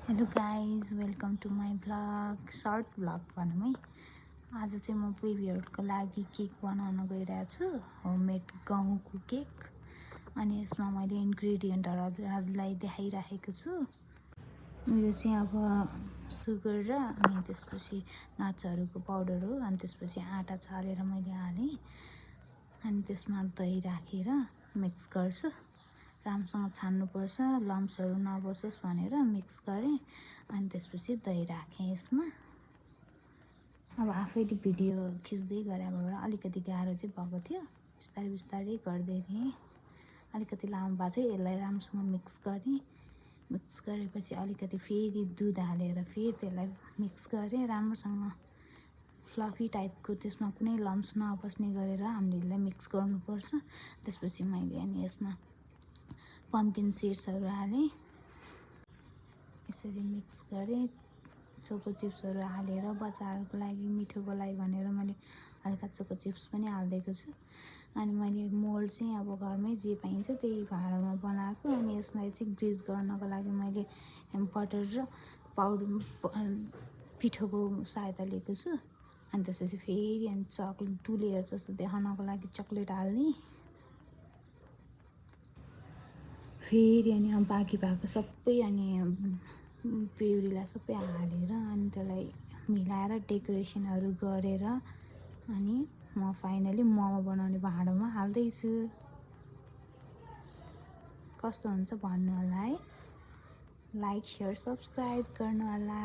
Hello guys, welcome to my vlog, short vlog भनौँ है। आज चाहिँ म बेबीहरूको लागि केक बनाउन गइरहेको छु, होममेड गहुँको केक। अनि यसमा मैले इन्ग्रेडियन्टहरू हजुरलाई देखाइराखेको छु। यो चाहिँ अब सुगर र अनि त्यसपछि नट्सहरूको पाउडर हो। अनि त्यसपछि आँटा चालेर मैले हालेँ। अनि त्यसमा दही राखेर मिक्स गर्छु। राम्रोसँग छान्नुपर्छ, लम्प्सहरू नबसोस् भनेर मिक्स गरेँ। अनि त्यसपछि दही राखेँ यसमा। अब आफैले भिडियो खिच्दै गरे भएर अलिकति गाह्रो चाहिँ भएको थियो। बिस्तारै बिस्तारै गर्दै थिएँ। अलिकति लामो भए चाहिँ यसलाई राम्रोसँग मिक्स गरेँ। मिक्स गरेपछि अलिकति फेरि दुध हालेर फेरि त्यसलाई मिक्स गरेँ राम्रोसँग। फ्लफी टाइपको, त्यसमा कुनै लम्प्स नबस्ने गरेर हामीले यसलाई मिक्स गर्नुपर्छ। त्यसपछि मैले अनि यसमा पम्किन सिड्सहरू हालेँ। यसरी मिक्स गरेँ। चोको चिप्सहरू हालेर बच्चाहरूको लागि मिठोको लागि भनेर मैले हल्का चोको चिप्स पनि हालिदिएको छु। अनि मैले मोल्ड चाहिँ अब घरमै जे पाइन्छ त्यही भाँडामा बनाएको। अनि यसलाई चाहिँ ग्रिज गर्नको लागि मैले बटर र पिठोको सहायता लिएको छु। अनि त्यसपछि फेरि अनि चक्लेट 2 लेयर जस्तो देखाउनको लागि चक्लेट हाल्ने। फेरि अनि अब बाँकी भएको सबै अनि प्युरीलाई सबै हालेर अनि त्यसलाई मिलाएर डेकोरेसनहरू गरेर अनि म फाइनली मोमो बनाउने भाँडोमा हाल्दैछु। कस्तो हुन्छ भन्नु होला है। लाइक, सेयर, सब्सक्राइब गर्नु होला।